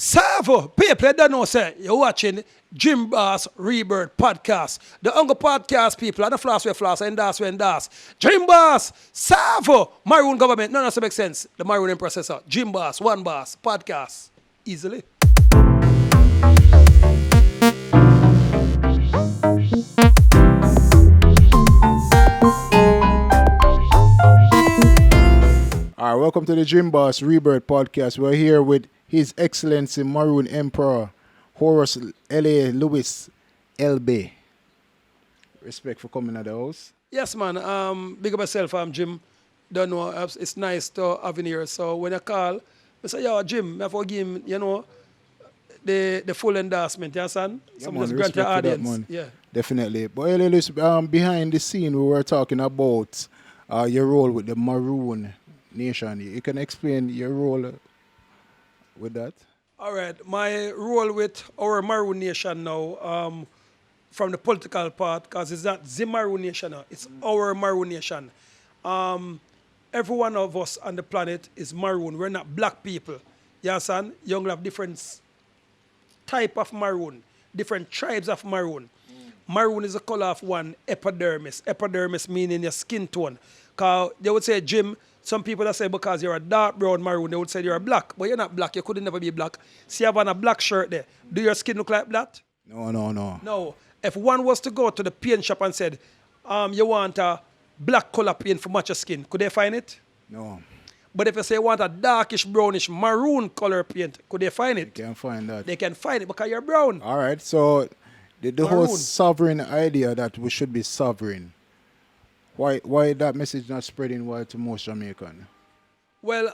Savo, people don't know, say, you're watching Jim Boss Rebirth Podcast. The Hunger Podcast people, and the floss where floss, and das when das. Jim Boss, Savo, Maroon government, none of that makes sense. The Maroon processor, Jim Boss, One Boss, Podcast, easily. All right, welcome to the Jim Boss Rebirth Podcast. We're here with His Excellency Maroon Emperor Horace Lewis LB. Respect for coming at the house. Yes, man. Big up myself, I'm Jim. Don't know, it's nice to have in here. So when I call, I say, yo, Jim, I forgive him, you know, the full endorsement, you understand? Yeah, So man, just grant the respect for that, audience. man. Yeah. Definitely. But L.A. Lewis, behind the scene, we were talking about your role with the Maroon Nation. You can explain your role with that? All right. My role with our Maroon Nation now, from the political part, because it's not the Maroon Nation now, it's our Maroon Nation. Every one of us on the planet is Maroon. We're not black people. You understand? You have different type of Maroon, different tribes of Maroon. Maroon is a color of one epidermis. Epidermis meaning your skin tone. Because they would say, Jim, some people that say because you're a dark brown Maroon, they would say you're black. But you're not black. You couldn't never be black. See, you have on a black shirt there. Do your skin look like that? No. No. If one was to go to the paint shop and said, you want a black color paint for match your skin, could they find it? No. But if you say you want a darkish, brownish, maroon color paint, could they find it? You can't find that. They can find it because you're brown. All right, so the whole Maroon. sovereign idea that we should be sovereign, why that message not spreading wide to most Jamaican? Well,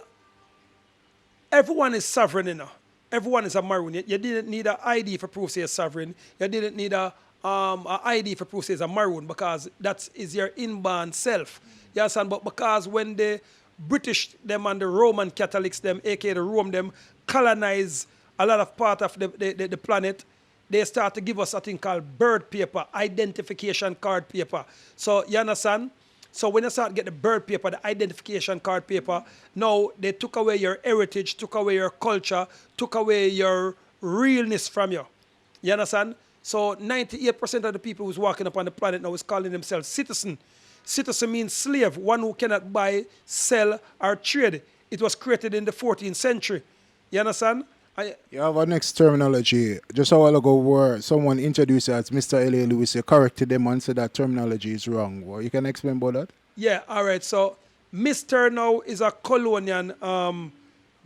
everyone is sovereign, you know. Everyone is a Maroon. You didn't need an ID for proof you're sovereign. You didn't need a ID for proof you're a Maroon because that is your inborn self. You understand? But because when the British them and the Roman Catholics them, aka the Rome them, colonize a lot of part of the planet, they start to give us a thing called bird paper, identification card paper. So you understand? So when you start to get the bird paper, the identification card paper, now they took away your heritage, took away your culture, took away your realness from you. You understand? So 98% of the people who's walking upon the planet now is calling themselves citizen. Citizen means slave, one who cannot buy, sell, or trade. It was created in the 14th century. You understand? You have a next terminology. Just a while ago where someone introduced you as Mr. L.A. Lewis, you corrected them and said that terminology is wrong. Well, you can explain about that? Yeah, all right. So Mr. now is a colonial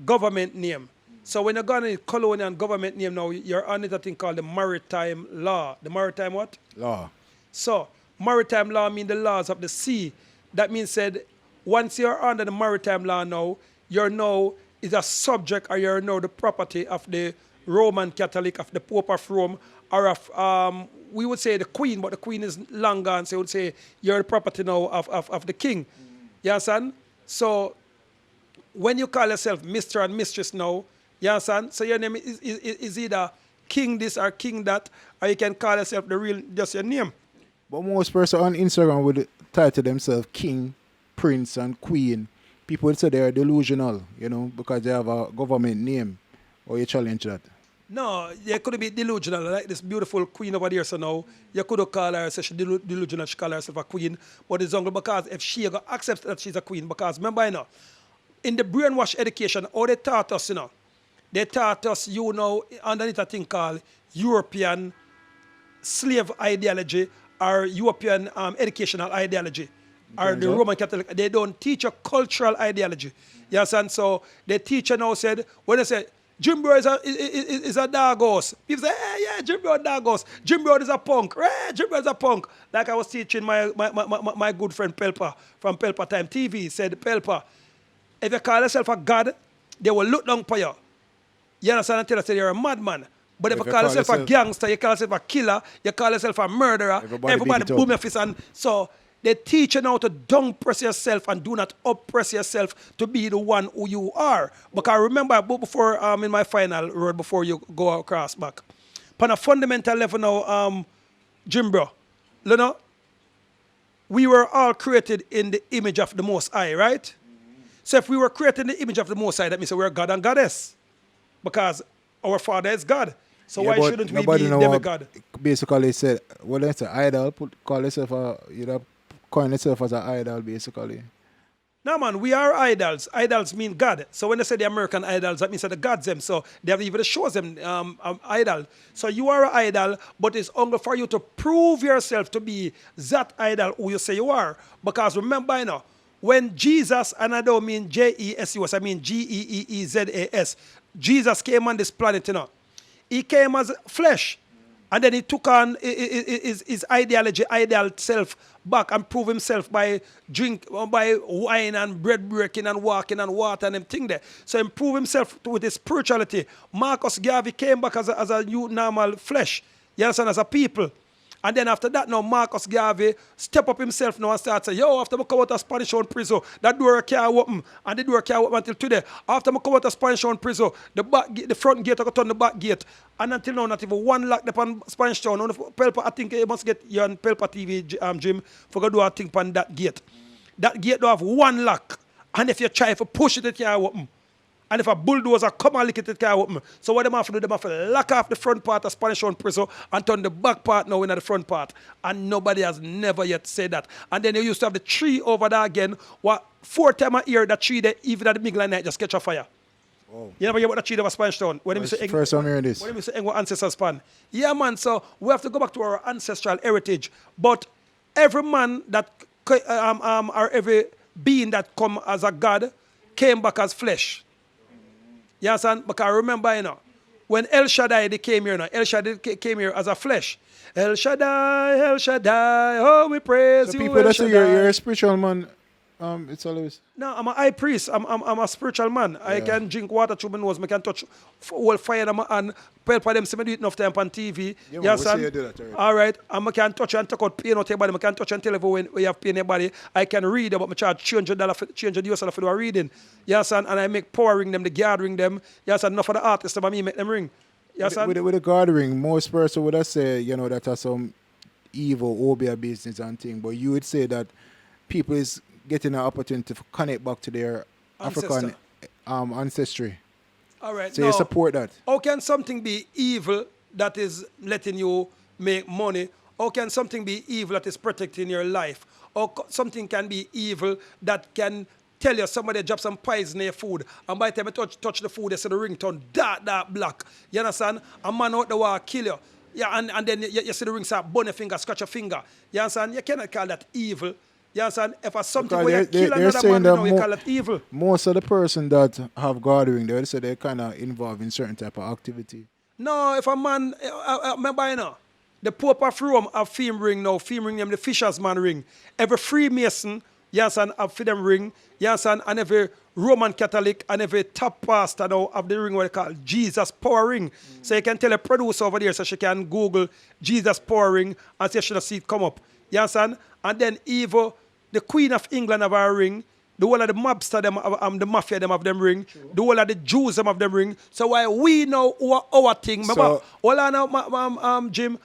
government name. So when you're going to colonial government name now, you're on a thing called the maritime law. The maritime what? Law. So maritime law means the laws of the sea. That means said once you're under the maritime law now, you're now is a subject or you're now the property of the Roman Catholic, of the Pope of Rome, or of, we would say the Queen, but the Queen is long gone, so we would say you're the property now of the King. You understand? So when you call yourself Mr. and Mistress now, you understand? So your name is either King this or King that, or you can call yourself the real, just your name. But most persons on Instagram would title themselves King, Prince, and Queen. People would say they are delusional, you know, because they have a government name. Or you challenge that? No, you could be delusional. Like this beautiful queen over there, so now, you could have called her, say she's delusional, she call herself a queen. But it's only because if she accepts that she's a queen, because remember, you know, in the brainwash education, all they taught us, you know, they taught us, you know, underneath a thing called European slave ideology or European educational ideology. Or the Roman Catholic, they don't teach a cultural ideology. You understand? So the teacher now said, when they say, Jim Bro is a dog horse, people say, hey, yeah, Jim Bro is a dog horse. Jim Bro is a punk. Hey, Jim Bro is a punk. Like I was teaching my good friend Pelpa from Pelpa Time TV, said, Pelpa, if you call yourself a god, they will look down for you. You understand? Until I say you're a madman. But if you call yourself a gangster, you call yourself a killer, you call yourself a murderer, everybody boom your fist. And so they teach you now to don't press yourself and do not oppress yourself to be the one who you are. Because remember, before in my final word, before you go across back, on a fundamental level now, Jim Bro, you know, we were all created in the image of the Most High, right? So if we were created in the image of the Most High, that means we're God and Goddess. Because our Father is God. So Yeah, why but shouldn't we nobody be know demigod? basically said, well, that's an idol. Call yourself coin yourself as an idol, basically. No, man, we are idols. Idols mean God. So when they say the American idols, that means that the gods them. So they have even shows them idol. So you are an idol, but it's only for you to prove yourself to be that idol who you say you are. Because remember, you know, when Jesus, and I don't mean Jesus, I mean Geeezas, Jesus came on this planet, you know, he came as flesh. And then he took on his ideology, ideal self back and prove himself by by wine and bread breaking and walking and water and them thing there. So he proved himself with his spirituality. Marcus Garvey came back as a new normal flesh. You understand, as a people. And then after that now, Marcus Garvey step up himself now and start saying, yo, after I come out of Spanish Town prison, that door can't open. And the door can't open until today. After I come out of Spanish Town prison, the front gate I got turn the back gate. And until now, not even one lock upon Spanish Town. Pelpa, I think you must get you on Pelpa TV, Jim, for go do a thing upon that gate. That gate don't have one lock. And if you try to push it, it can't open. And if a bulldozer come and lick it, it can't open. So what they have to do, they have to lock off the front part of Spanish Town prison and turn the back part now into the front part. And nobody has never yet said that. And then you used to have the tree over there again. What 4 times a year, that tree there, even at the middle of the night, just catch a fire. Oh. You never hear about the tree over Spanish Town? When First time hearing this. When you say ancestral span. Yeah, man, so we have to go back to our ancestral heritage. But every man that, or every being that come as a God came back as flesh. You understand? Because I remember, you know, when El Shaddai they came here, you know, El Shaddai came here as a flesh. El Shaddai, oh, we praise So you, people El that say Shaddai. you're a spiritual man, it's always... No, I'm a high priest. I'm a spiritual man. I can drink water through my nose. I can touch whole fire in my hand. Pelpa them see me do it enough time on TV. Yeah, you understand? you do that already. All right. And I can touch and take out pain out your body. I can touch and tell you when you have pain in your body. I can read about my charge $200 change the US for the reading. You understand? And I make power ring them, the guard ring them. You understand? Enough for the artists, but me make them ring. You understand? With the guard ring, most person would have say, you know, that are some evil obia business and thing. But you would say that people is getting an opportunity to connect back to their African ancestry. All right. So now, you support that? How can something be evil that is letting you make money? How can something be evil that is protecting your life? Or something can be evil that can tell you somebody drop some poison in your food, and by the time you touch the food, they see the ringtone dark black. You understand? A man out the war kill you. Yeah, and then you see the ring start burn your finger, scratch your finger. You understand? You cannot call that evil. You understand? If it's something Because where you kill another man, you know, you call it evil. Most of the person that have gathering, they say they're kind of involved in certain type of activity. No, if a man, remember, you know, the Pope of Rome have film ring now, film ring them the fisherman ring. Every Freemason, you understand, have for them ring, you understand, and every Roman Catholic and every top pastor now have the ring what they call Jesus Power Ring. So you can tell a producer over there so she can Google Jesus Power Ring and see if she see it come up. You understand? And then evil, the Queen of England have a ring. The whole of the mobster them the mafia them have them ring. True. The whole of the Jews them have them ring. So why we know our thing? Remember, all I know, Jim,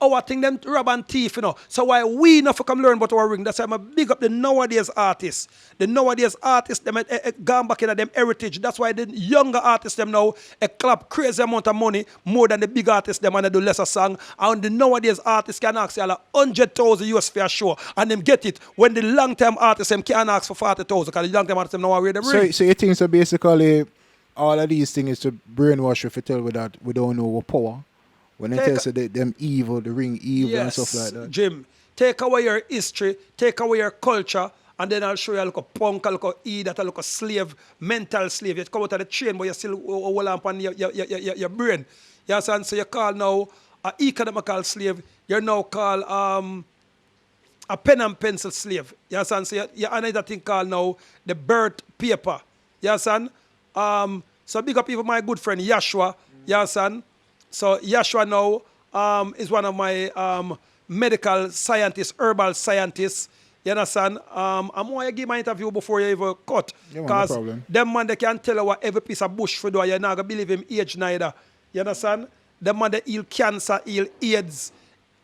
our thing them rob and thief, you know. So why we not come learn about our ring? That's why I'm big up the nowadays artists. The nowadays artists them gone back into them heritage. That's why the younger artists them now clap crazy amount of money more than the big artists them and they do lesser song. And the nowadays artists can ask you like 100,000 US for a show and them get it when the long term artists them can't ask for 40,000 because the long term artists them know where they ring. So you think so basically all of these things is to brainwash you if you tell we that we don't know what power. When they tell us that them evil, the ring evil and stuff like that. Jim, take away your history, take away your culture, and then I'll show you a look of punk, a look of idiot, a look of slave, mental slave. You come out of the chain, but you still hold on your brain. You understand? So you call now an economical slave, you're now called a pen and pencil slave. You understand? So you another thing called now the birth paper. You understand? So big up even my good friend Yashua. You understand? So Yashua now is one of my medical scientists, herbal scientists. You understand? I'm going to give my interview before you even cut. Because them man, they can tell you what every piece of bush for do. You're not going to believe him age neither. You understand? Them man, they heal cancer, heal AIDS.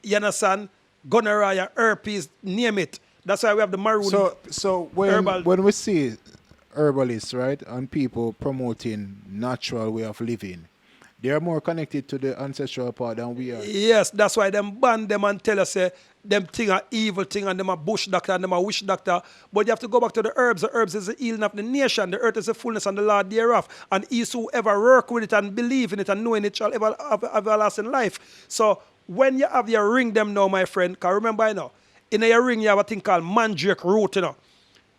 You understand? Gonorrhea, herpes, name it. That's why we have the Maroon. So when we see herbalists, right, and people promoting natural way of living, They are more connected to the ancestral part than we are. Yes, that's why them ban them and tell us say them thing are evil thing and them a bush doctor and them a witch doctor. But you have to go back to the herbs. The herbs is the healing of the nation. The earth is the fullness and the Lord thereof. And he whoever work with it and believe in it and knowing it shall ever have everlasting life. So when you have your ring them now, my friend, because remember you know, in your ring you have a thing called mandrake root, you know.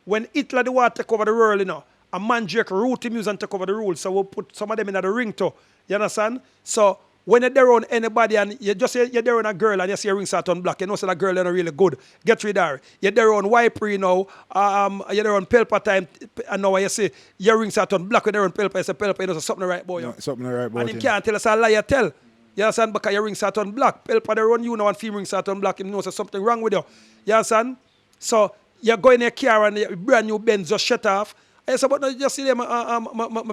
When Hitler the war take over the world, you know, a mandrake root him use and take over the rule. So we'll put some of them in the ring too. You understand? So when you're there on anybody and you just say you're there on a girl and you see your ring start on black, you know so that girl is not really good. Get rid of her. You're there on wiper, you know, you're there on pelpa time and now you see your ring start on black, when you're on pelpa, you say pelpa, you know so something right boy. No, something right about and him can't tell us a lie you tell. You understand? Because your ring start on black. Pelpa there on you now and female ring start on black, you know so something wrong with you. You understand? So you go in your car and your brand new Benz just shut off. I say, but no, just see them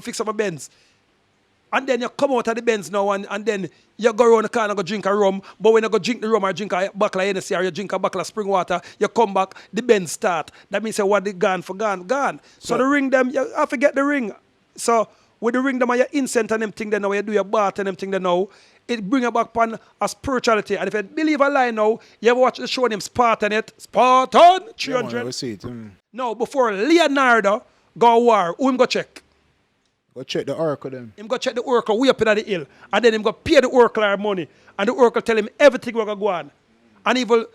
fix up my Benz. And then you come out of the Benz now and then you go around the car and go drink a rum. But when you go drink the rum or drink a bottle of Hennessy or you drink a bottle of spring water, you come back, the Benz start. That means what they gone for gone. So the ring them, you have to get the ring. So with the ring them and your incense and them thing then now, you do your bath and them thing then now, it bring you back upon a spirituality. And if you believe a lie now, you ever watch the show named Spartan it? Spartan 300. Yeah, man, see it. No, before Leonardo go war, who him go check? Go check the oracle them. Him go check the oracle way up in the hill. And then him go pay the oracle our money. And the oracle tell him everything will go on. And even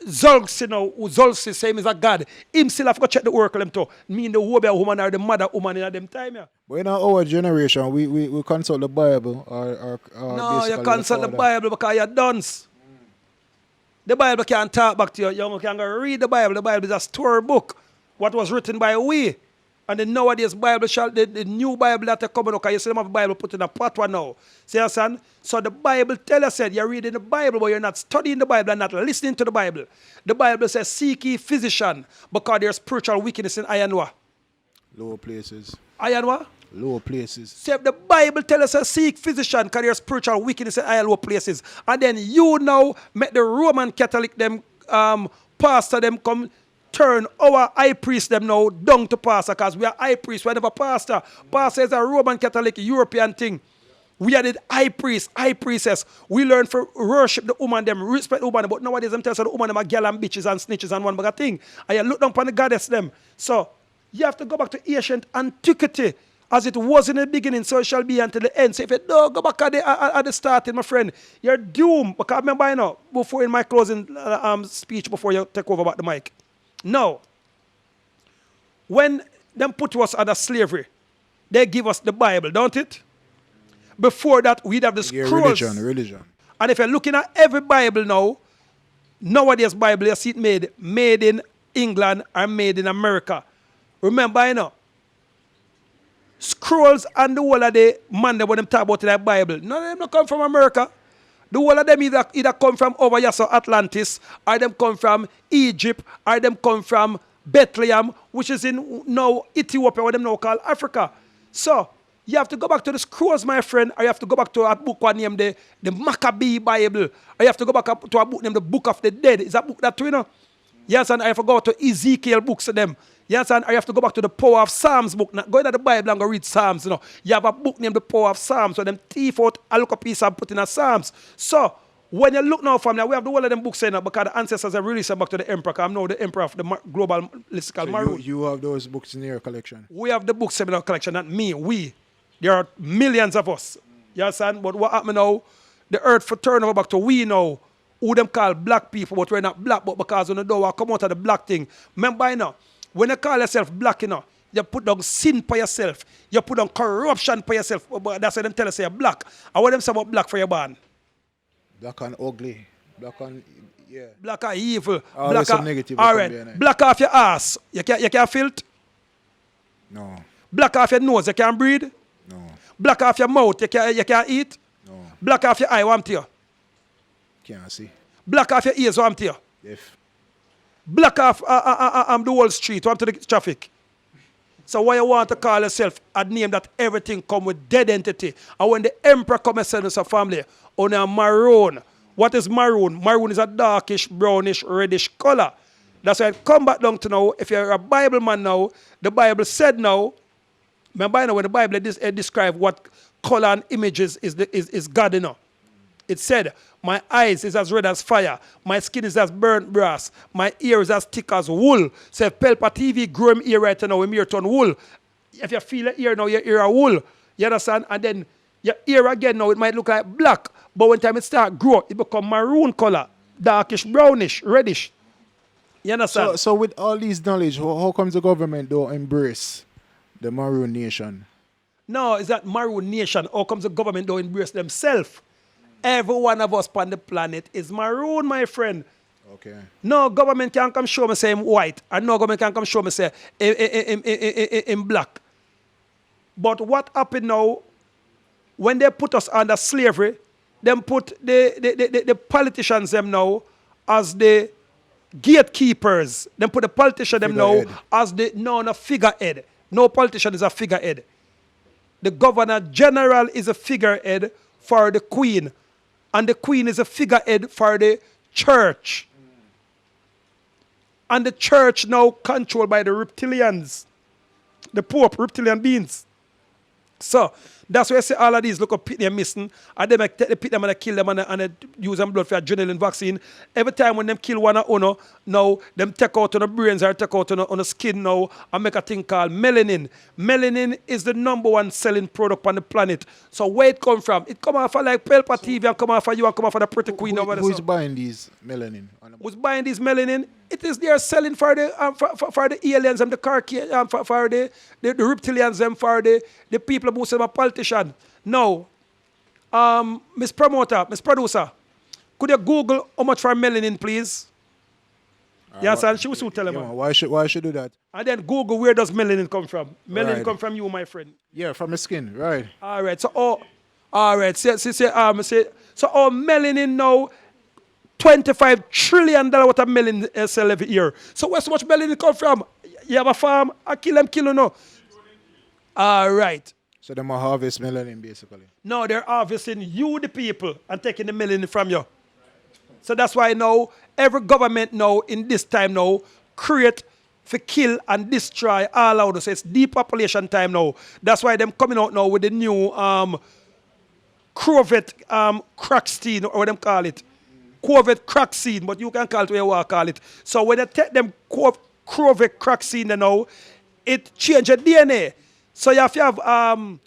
Zolx, you know, who Zolx same as a god, him still have to go check the oracle them too. Mean the Wobia woman or the mother woman in them time, yeah. But in our generation, we consult the Bible or no, you consult the Bible because you're dunce. The Bible can't talk back to you. You can go read the Bible. The Bible is a story book. What was written by we. And the nowadays Bible, the new Bible that are coming up, because you see them have the Bible put in a pot one now. See what I'm saying? So the Bible tell us that you're reading the Bible, but you're not studying the Bible and not listening to the Bible. The Bible says, seek ye physician, because there's spiritual wickedness in Ayanwa. Lower places. Ayanwa? Lower places. See, the Bible tells us, seek physician, because there's spiritual wickedness in lower places. And then you now make the Roman Catholic them, pastor them come, turn our high priest them now down to pastor, because we are high priest, we are never pastor. Pastor is a Roman Catholic European thing. We are the high priest, high priestess. We learn to worship the woman, them respect the woman, but nowadays them tell us the woman them are girl and bitches and snitches and one bag of thing. And you look down upon the goddess them. So you have to go back to ancient antiquity as it was in the beginning, so it shall be until the end. So if you don't go back at the starting, my friend, you're doomed. Because I remember, you know, before in my closing speech, before you take over about the mic. Now, when them put us under slavery, they give us the Bible, don't it? Before that, we'd have the scrolls. Religion. And if you're looking at every Bible now, nowadays Bible, you see it made in England or made in America. Remember, you know, scrolls and the whole of the man that when them talk about in that Bible, none of them don't come from America. The whole of them either come from over here, so Atlantis, or them come from Egypt, or them come from Bethlehem, which is in now Ethiopia, what them now call Africa. So you have to go back to the scrolls, my friend, or you have to go back to a book one named the Maccabee Bible, or you have to go back to a book named the Book of the Dead. Is that book that you know? Yes, and I have to go to Ezekiel books of them. Yes, and I have to go back to the Power of Psalms book. Now, go into the Bible and go read Psalms. You know, you have a book named the Power of Psalms. So them thief out, I look a piece and put in a Psalms. So when you look now, family, we have the whole of them books saying because the ancestors have released them back to the emperor. Because I'm now the emperor of the global listicle Maroon. You have those books in your collection? We have the books in our collection, not me. We. There are millions of us. You understand? But what happened now? The earth for turn over back to we now. Who them call black people, but we're not black, but because when the door come out of the black thing. Remember, you know, when you call yourself black, you know, you put down sin for yourself. You put down corruption for yourself. But that's why them tell us you're black. And what them say about black for your band? Black and ugly. Black and, yeah. Black and evil. Oh, black some negative. All right. Black off your ass. You can't filth? No. Black off your nose. You can't breathe? No. Black off your mouth. You can't eat? No. Black off your eye. What I'm to you? Can't see. Black off your ears. What I'm to you? Deaf. Block off the whole street, to the traffic. So why you want to call yourself a name that everything come with dead entity? And when the emperor come and send us a family on a maroon. What is maroon? Maroon is a darkish, brownish, reddish color. That's why it come back down to now, if you're a Bible man now, the Bible said now, remember now when the Bible describe what color and images is God, you know. It said, my eyes is as red as fire. My skin is as burnt brass. My ear is as thick as wool. So if Pelpa TV grow him ear right now, him ear turn wool. If you feel the ear now, your ear are wool. You understand? And then your ear again now, it might look like black. But when time it start grow, it become maroon color. Darkish, brownish, reddish. You understand? So with all these knowledge, how comes the government don't embrace the Maroon Nation? No, it's that Maroon Nation. How comes the government don't embrace themselves? Every one of us on the planet is maroon, my friend. Okay. No government can come show me say I'm white, and no government can come show me say I'm black. But what happened now, when they put us under slavery, them put the politicians them now as the gatekeepers. Them put the politician them now as the no figurehead. No politician is a figurehead. The governor general is a figurehead for the queen. And the queen is a figurehead for the church. And the church now controlled by the reptilians. The Pope, reptilian beings. So, that's why I say all of these look up pit they're missing. And they take the pit them and they kill them and they use them blood for adrenaline vaccine. Every time when them kill one owner, now them take out on the brains or take out on the skin now and make a thing called melanin. Melanin is the #1 selling product on the planet. So where it come from? It come off of like Pelpa TV and come off of you and come off of the pretty queen over there. Who's buying these melanin? Who's buying these melanin? It is they are selling for the for the aliens and the for the reptilians and for the people who say I'm a politician. No. Miss Promoter, Miss Producer, could you Google how much for melanin, please? Yes, and she will soon tell him. Why should do that? And then Google where does melanin come from? Melanin come from you, my friend. Yeah, from the skin, right. All right. So all right. So melanin now. $25 trillion worth of melanin sell every year. So where so much melanin come from? You have a farm, I kill them, no. All right. So they might harvest melanin basically. No, they're harvesting you, the people, and taking the melanin from you. So that's why now every government now in this time now create for kill and destroy all out. So it's depopulation time now. That's why them coming out now with the new Corvette crackstein or what them call it. Corvette crack scene, but you can call it what you want to call it. So when they take them Corvette crack scene now, it changes DNA. So you have to have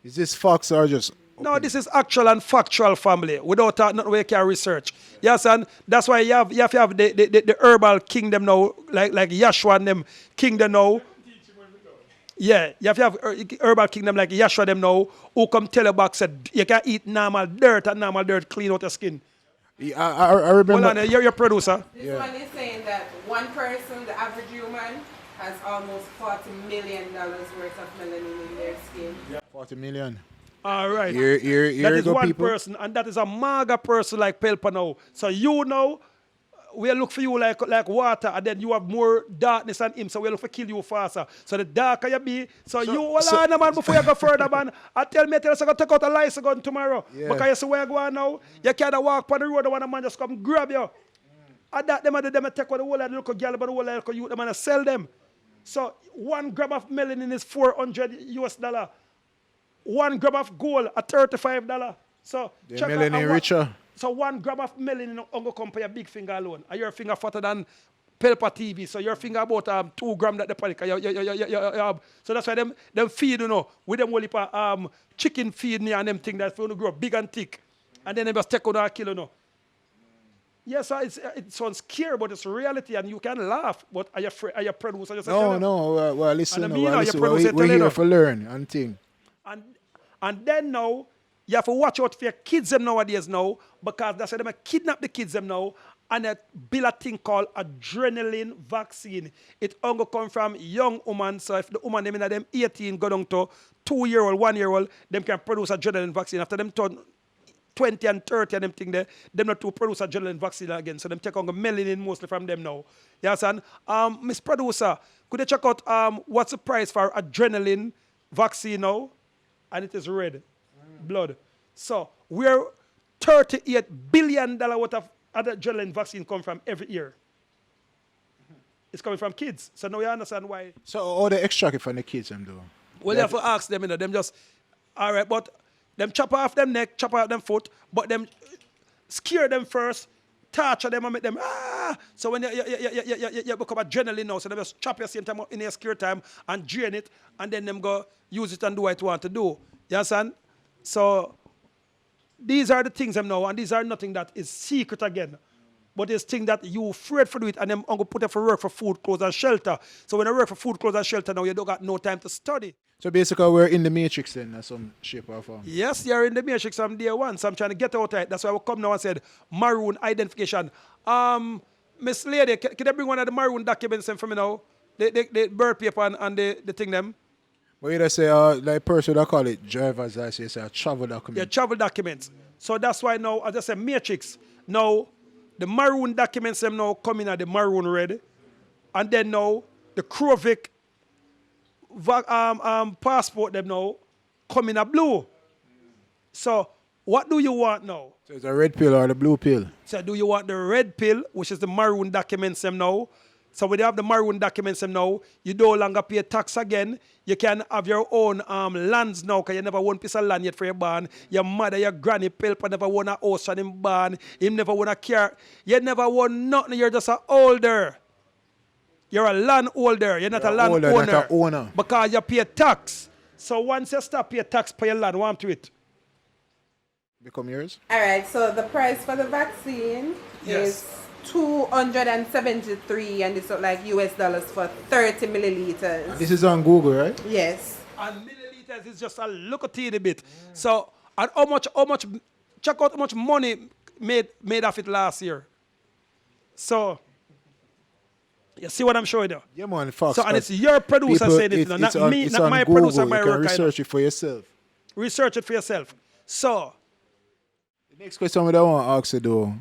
is this facts or just no, this is actual and factual family without nothing we can research. Yes, and that's why you have to have the herbal kingdom now, like Yashua and them kingdom now. Yeah, you have to have herbal kingdom like Yashua them now, who come tell you back said you can eat normal dirt and normal dirt clean out your skin. I remember. Hold on, you're your producer. This one is saying that one person, the average human, has almost $40 million worth of melanin in their skin. 40 million. All right. Here that is go one people. person, and that is a maga person like Pelpa now. So you know, we'll look for you like water, and then you have more darkness than him, so we'll look for kill you faster. So the darker you be, so you hold on, man, before you go further, man. I tell me, I'm going to take out a license gun tomorrow. Yeah. Because you see where you go now, you can't walk on the road, and one man just come grab you. And that them take out the whole of the local girl, but the whole of the local youth, them and sell them. So 1 gram of melanin is $400. 1 gram of gold at $35. So the melanin richer. So 1 gram of melanin on go compare your big finger alone. And your finger fatter than Pelpa TV. So your finger about 2 grams that the panic. So that's why them feed, you know, with them whole chicken feed and them thing that's going to grow big and thick. And then they just take out and kill, you know. Yes, it sounds scary, but it's reality, and you can laugh. But are you producer? No. Well, listen, we're here for learn and thing. And then now, you have to watch out for your kids them nowadays now, because that's why they kidnap the kids them now, and they build a thing called adrenaline vaccine. It only come from young women, so if the woman them in them 18 go down to 2-year-old, 1-year-old, them can produce adrenaline vaccine. After them turn 20 and 30 and them thing there, them not to produce adrenaline vaccine again. So them take on the melanin mostly from them now. Yes, and Miss Producer, could you check out what's the price for adrenaline vaccine now? And it is red blood. So where $38 billion worth of adrenaline vaccine come from every year. It's coming from kids. So now you understand why. So all the extract it from the kids them do. Well, you have to ask them, you know, them just all right, but Them chop off them neck, chop off them foot, but them scare them first, torture them and make them So when you become adrenaline now, so they just chop your same time in your scare time and drain it, and then them go use it and do what you want to do. You understand? So these are the things them now, and these are nothing that is secret again. But it's things that you afraid for do it, and them I'm gonna put it for work for food, clothes, and shelter. So when I work for food, clothes, and shelter now, you don't got no time to study. So basically, we're in the matrix then, in some shape or form. Yes, you're in the matrix from day one. So I'm trying to get out of it. That's why I come now and said Maroon identification. Miss Lady, can you bring one of the Maroon documents in for me now? The birth paper and the thing them. But you just say, like person that call it driver's license, a travel document. Yeah, travel documents. So that's why now, as I said, matrix. Now, the Maroon documents them now come in at the Maroon red. And then now, the Krovic passport them now come in a blue. So, what do you want now? So it's a red pill or the blue pill? So do you want the red pill, which is the Maroon documents them now? So when you have the Maroon documents them now, you no longer pay tax again. You can have your own lands now, because you never won a piece of land yet for your barn. Your mother, your granny, Pelpa never won a house on him barn. Him never won a car. You never won nothing. You're just an older. You're a landholder. You're not a landowner. Not an owner. Because you pay tax. So once you stop pay tax for your land, what to it? Become yours? All right, so the price for the vaccine is $273, and it's like US dollars for 30 milliliters. This is on Google, right? Yes. And milliliters is just a little teeny bit. So, and how much, check out how much money made off it last year. So, you see what I'm showing you? Yeah, man, Fox. So, and it's your producer saying it, not me, not my Google. producer, my you can worker. research it for yourself. Research it for yourself. So, the next question that I want to ask you though,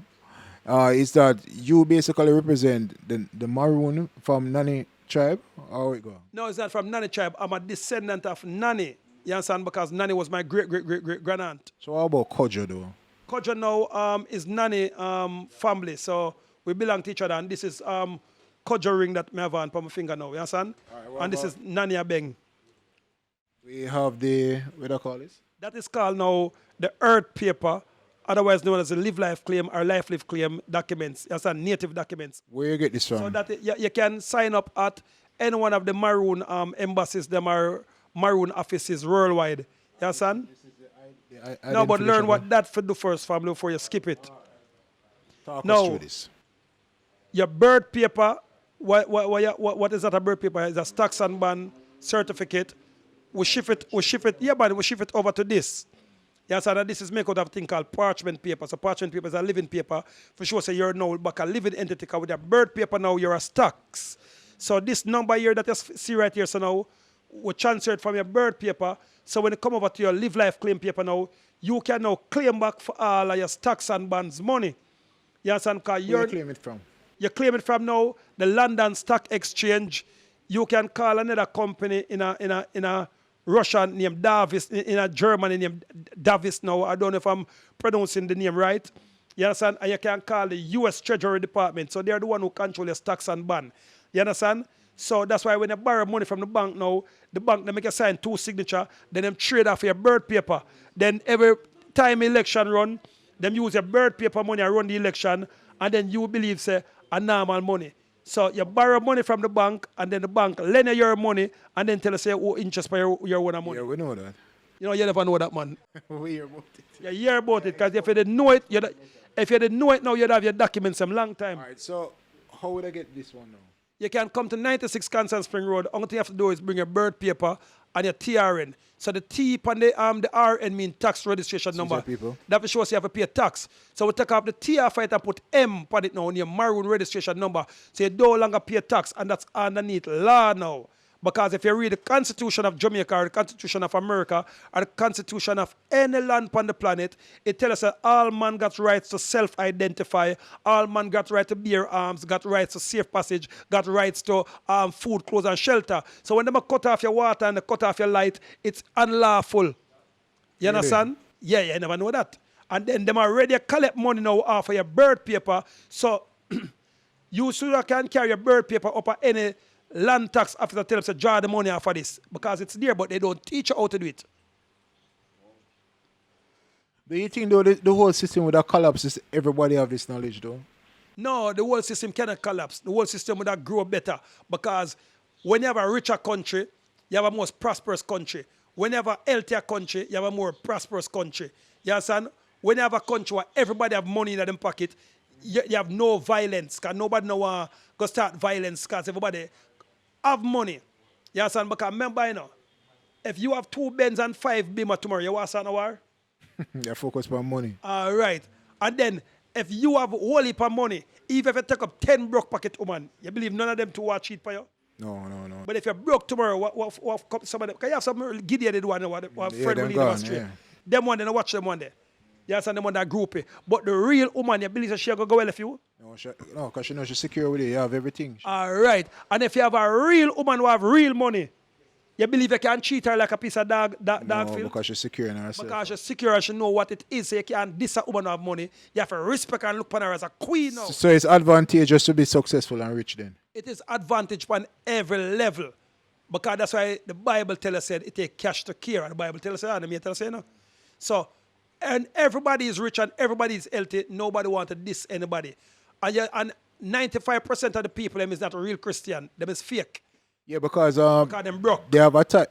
is that you basically represent the Maroon from Nani tribe? How it go? no, it's not from Nani tribe. I'm a descendant of Nani. You understand? Because Nani was my great-great-great-great-grandaunt. So how about Kojo though? Kojo now is Nani family. So, we belong to each other. And this is Kojo ring that I have on my finger now. You understand? Right, and this is Nani Abeng. We have the, what do you call this? That is called now the earth paper, otherwise known as the live life claim or life live claim documents. That's a native documents. Where you get this from? So that you can sign up at any one of the Maroon embassies, them are Maroon offices worldwide. You understand? No, but learn what that for do first, family, before you skip it. Talk us No. through this. Your birth paper, what is that a birth paper? It's a stocks and bond certificate. We ship it, yeah, but we ship it over to this. Yes, and this is made out of a thing called parchment paper. So parchment paper is a living paper. For sure, so you're now back a living entity, because with your birth paper now, you're a stocks. So this number here that you see right here, so now, we transfer it from your birth paper. So when you come over to your live life claim paper now, you can now claim back for all of your stocks and bonds money. You understand? Because Where you claim it from? you claim it from now, the London Stock Exchange. You can call another company in a Russian named Davis, in a German named Davis now. I don't know if I'm pronouncing the name right. You understand? And you can call the U.S. Treasury Department. So they're the one who control your stocks and bond. You understand? So that's why when you borrow money from the bank now, the bank, they make you sign 2 signatures, then them trade off your birth paper. Then every time election run, them use your birth paper money and run the election, and then you believe, say, a normal money. So you borrow money from the bank, and then the bank lend you your money, and then tell you, say, oh, interest for your own money. Yeah, we know that. You know, you never know that, man. We hear about it. You hear about it, because if you didn't know it, if you didn't know it now, you'd have your documents some long time. All right, so how would I get this one now? You can come to 96 Constant Spring Road. All you have to do is bring your birth paper and your TRN. So the T and the RN mean tax registration number. People. That shows you have to pay a tax. So we take off the T off it and put M on it now on your Maroon registration number. So you no longer pay tax, and that's underneath law now. Because if you read the Constitution of Jamaica or the Constitution of America or the Constitution of any land on the planet, it tells us that all man got rights to self-identify, all man got right to bear arms, got rights to safe passage, got rights to food, clothes, and shelter. So when they cut off your water and they cut off your light, it's unlawful. You understand? Yeah, you never know that. And then them already collect money now off of your birth paper. So you still can carry your birth paper up at any land tax officer tell them to draw the money off of this, because it's there, but they don't teach you how to do it. Do you think though the whole system would have collapsed if everybody have this knowledge though? No, the whole system cannot collapse. The whole system would have grow better because when you have a richer country, you have a more prosperous country. When you have a healthier country, you have a more prosperous country. You understand? When you have a country where everybody have money in their pocket, you have no violence because nobody no want go start violence because everybody have money. You understand? Because remember, you know, if you have 2 Benz and 5 Beamer tomorrow, you want to start a war? You focus on money. All right. And then if you have a whole heap of money, even if you take up 10 broke pocket woman, you believe none of them two are cheat for you? No. But if you're broke tomorrow, what some of them, can you have some Gideon one or friend them will lead gone, us straight? yeah. Them one, they don't watch them one day. You understand them one that groupie. But the real woman, you believe that she'll go well if you? No, because she knows she's secure with it. You have everything. All right. And if you have a real woman who have real money, you believe you can treat her like a piece of dog No, field? because she's secure in herself. Because she's secure and she know what it is. So you can't diss a woman who have money. You have to respect her and look upon her as a queen now. So it's advantageous to be successful and rich then. It is advantage on every level. Because that's why the Bible tells us it take cash to care. And the Bible tells us that. And me tell us, you know. So, and everybody is rich and everybody is healthy. Nobody wants to diss anybody. And 95% of the people, them is not a real Christian. Them is fake. Yeah, because them broke. they have a talk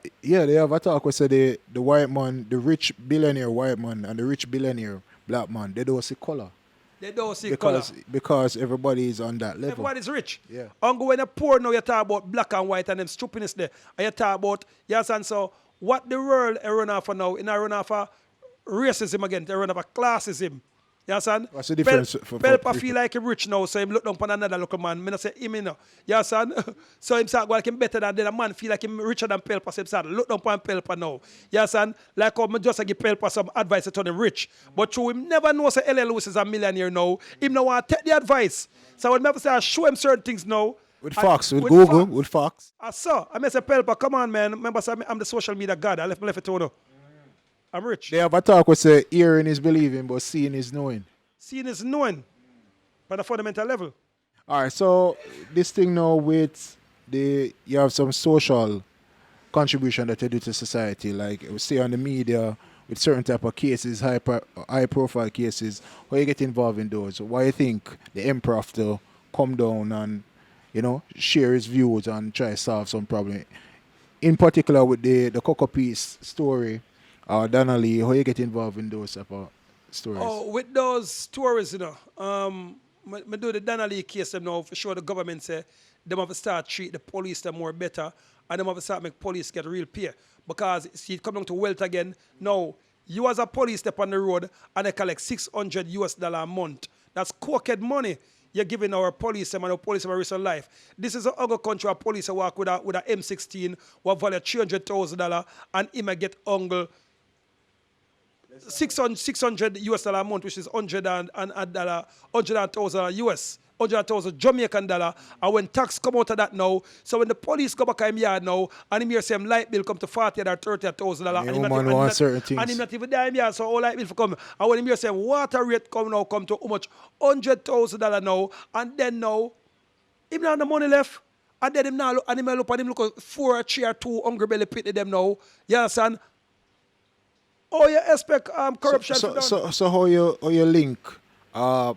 where say the white man, the rich billionaire white man and the rich billionaire black man, they don't see color. They don't see color. Because everybody is on that level. Everybody's rich. Yeah. And when you're poor now, you talk about black and white and them stupidness there. And you talk about, yes, and so what the world is run off for now, in a run off for racism again, they run off for classism. You understand? What's the difference? Pelpa feel like him rich now, so him look down upon another local man. Me not say him, you know. You understand? So him start go like him better than the man feel like him richer than Pelpa, so him start look down upon Pelpa now. You understand? Like how me just give Pelpa some advice to turn him rich. But true, him never know say L.A. Lewis is a millionaire now. Him no want to take the advice. So when me say I show him certain things now. With Fox, with Google, Fox. with Fox. I saw. I say Pelpa, come on, man. Remember, say, I'm the social media god. I left it to you. I'm rich. They have a talk where say hearing is believing, but seeing is knowing. Seeing is knowing, but a fundamental level. All right, so this thing now with you have some social contribution that you do to society, like we see on the media with certain type of cases, high profile cases. How you get involved in those? Why you think the emperor have to come down and, you know, share his views and try to solve some problem? In particular with the Cocoa Piece story, Donnelly, how you get involved in those type of stories? Oh, with those stories, you know, me do the Donnelly case them now for sure. The government say them have to start treat the police them more better, and them have to start make police get real pay. Because see, it come down to wealth again. Now, you as a police step on the road and they collect $600 a month. That's cokehead money you're giving our police them and our police them a risk of life. This is a other country where police work with a M16 what value $300,000 and him a get ungle $600 a month, which is $100,000 US, $100,000 Jamaican dollar. And when tax come out of that now, so when the police go back in yard now, and him hear same light bill come to $40,000 or $30,000, and him not even there in yard, so all light bill for come. And when him hear same water rate come to how much $100,000 now, and then now, him not have the money left. And then him now look, and him look, and him look 4 or 3 or 2 hungry belly pit them now. You understand? Oh, you expect corruption to done. So how you link so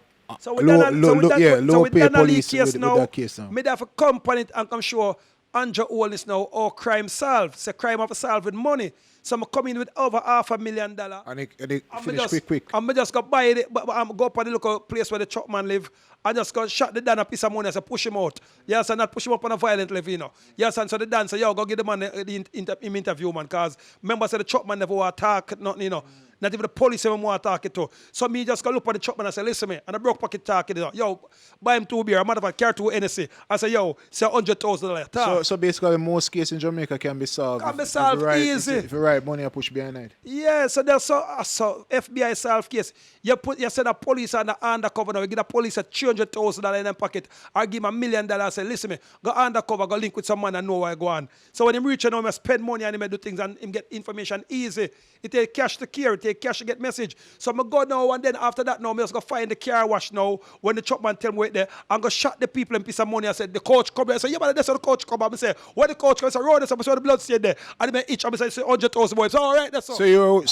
with low pay police case with now, that case now? Me have a company and come show Andrew Holines now, all crime solved. Say crime have solved with money. So I'm coming with over $500,000. And they finish quick. I'm just go buy it, but I'm go up at the local place where the truck man live. I just go shut the Dan a piece of money and say push him out. Yes, and not push him up on a violent level, you know. Yes, and so the Dan say, yo, go give the man the interview, man, because remember, say the truck man never want to talk, nothing, you know. Not even the police even want to talk it to. So me just go look at the truck man and say, listen me, and I broke pocket talking, you know. Yo, buy him 2 beer, a matter of fact, carry 2 NSC. I say, yo, say $100,000. So basically, most cases in Jamaica can be solved. Can be solved easy. If you write money, I push behind it. Yeah, so there's so FBI solve case. You send a police undercover now. You give the police $300,000 in their pocket, or give him $1 million. Say, listen me, go undercover, go link with someone and know where I go on. So when him reach, you know, him spend money and him do things and him get information easy. It take cash to care. It take cash to get message. So I go now and then after that now, I just go find the car wash now. When the truck man tell me wait there, I'm going to shot the people and piece of money. I said, the coach come here. I said, yeah, but that's how the coach come. I say, where the coach comes? I said, road, I said, the blood stayed there. And I each, I say, 100,000 boys. So all right, that's all. So you're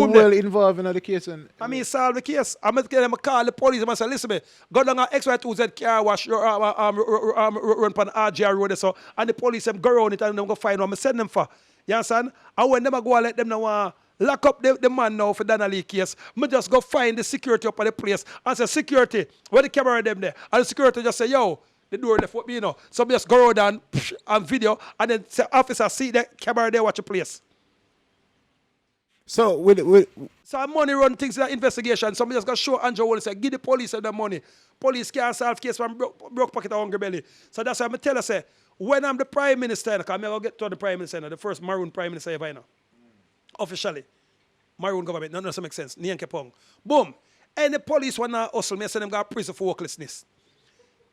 well involved in the case? And I mean, solve the case. I'm going to call the police. I say, listen me, go down on XY2Z car wash, run on RGR road. So, and the police them go around it and them go find what I send them for. You understand? And when them go and let them know lock up the man now for Donnelly case, me just go find the security up at the place and say, security, where the camera them there? And the security just say, yo, the door left with me, you know. So me just go around and video and then say, officer, see the camera there, watch the place. So with so money run things in that investigation. So me just go show Andrew Holines say, give the police the money. Police can't solve case from broke pocket or hungry belly. So that's why I tell her, say, when I'm the prime minister, because I'm going to get to the prime minister, the first Maroon prime minister ever, you know. Officially. Maroon government, none of that makes sense. Nian Kepong. Boom. Any police want to hustle me, I send them to prison for worklessness.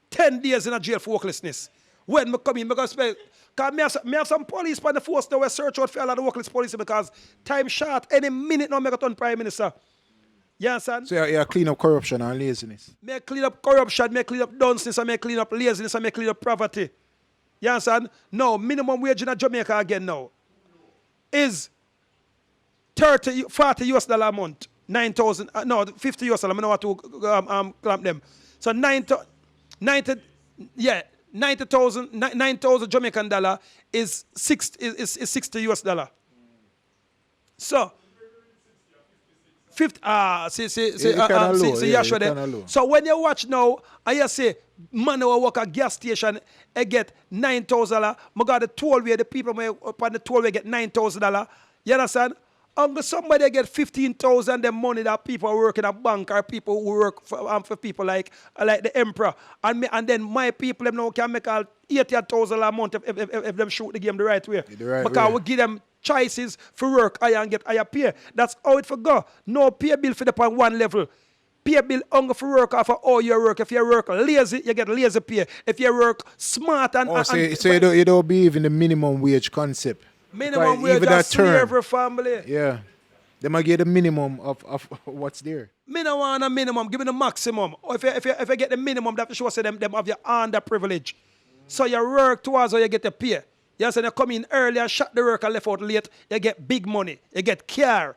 10 days in a jail for worklessness. When I come in, because I have some police on the force that will search out for all of the workless police because time short, any minute now I turn prime minister. You understand? So you clean up corruption and laziness. I clean up corruption, I clean up dunceness, I clean up laziness, I clean up poverty. You understand? No, minimum wage in Jamaica again now is 40 US dollar a month. 9,000, no, 50 US dollar. I don't know what to clamp them. So 90,000 Jamaican dollar is 60 US dollar. So 50, so when you watch now, I say, man who work at gas station, I get $9,000. I got the tollway, the people up on the tollway get $9,000. You understand? Somebody get 15,000 the money that people work in a bank or people who work for people like the emperor. And then my people them now can make all 80,000 a month if them shoot the game the right way. Because we give them choices for work higher and get higher pay. That's how it for go. No pay bill for the on one level. Pay bill only for work or for all your work. If you work lazy, you get lazy pay. If you work smart and... so you don't believe in the minimum wage concept? Minimum wage is slavery family. Yeah. They might get the minimum of what's there. Me no want a minimum. Give me the maximum. Or if you get the minimum, that shows them have your underprivilege. So you work towards how you get the pay. You say you come in early and shut the work and left out late, you get big money. You get care.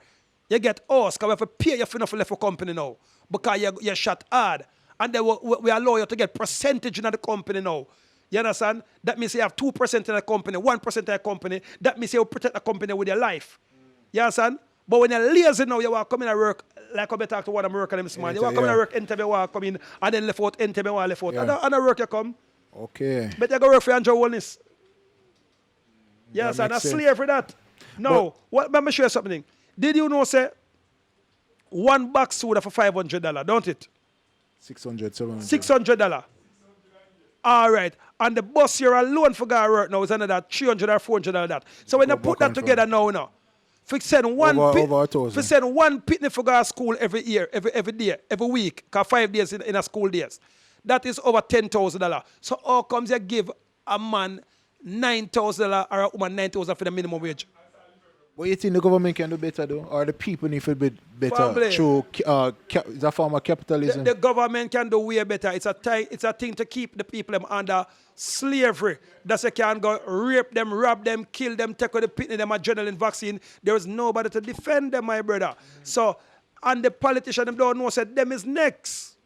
You get us. Because we have to pay you for enough left for company now. Because you shut hard. And then we allow you to get percentage in the company now. You understand? That means you have 2% in the company, 1% in the company. That means you protect the company with your life. You understand? But when you're lazy now, you want to come in and work, like I talk to one of them working this man. You want to come in and work, enter me, want to come in, and then left out, enter me, want left out. And I work you come. Okay. But you go work for Andrew Holines. Yes, and a slave for that. No, let me show you something. Did you know, say, one box soda for $500, don't it? $600, $700. $600. All right. And the bus here alone for God work now is another $300 or $400 that. So when you put that together now, if send one picnic for God school every year, every day, every week, because 5 days in a school days, that is over $10,000. So how comes you give a man $9,000 or a woman $9,000 for the minimum wage? What you think the government can do better though? Or the people need to be better Family. through the form of capitalism? The government can do way better. It's a thing to keep the people under slavery. That's why you can go rape them, rob them, kill them, take out the picnic, them adrenaline vaccine. There is nobody to defend them, my brother. So, and the politicians them don't know, said them is next.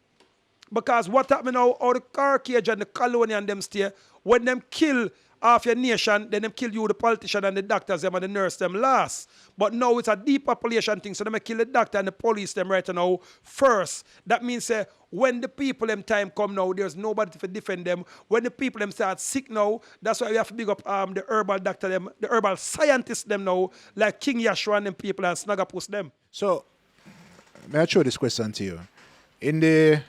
Because what happened now, all the Carcage and the colonial and them stay, when them kill half your nation, then them kill you, the politician and the doctors them and the nurse them last. But now it's a depopulation thing, so they kill the doctor and the police them right now first. That means when the people them time come now, there's nobody to defend them. When the people them start sick now, that's why we have to big up the herbal doctor them, the herbal scientists them now, like King Yashua and them people and Snagapus them. So, may I throw this question to you? In the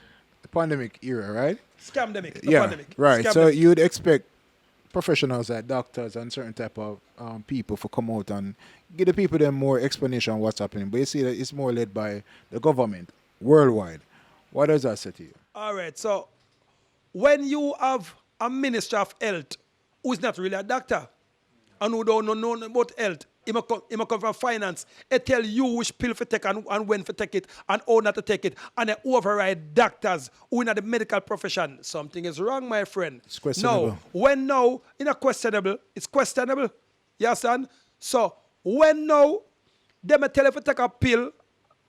pandemic era, right? Scamdemic, pandemic. Right. Scamdemic. So you'd expect professionals like doctors and certain type of people to come out and give the people them more explanation on what's happening. But you see that it's more led by the government worldwide. What does that say to you? All right. So when you have a minister of health who is not really a doctor and who don't know about health, He come from finance. He tell you which pill to take and when to take it and how not to take it. And they override doctors who in the medical profession. Something is wrong, my friend. It's questionable. Questionable, it's questionable. You understand? So when now them tell you to take a pill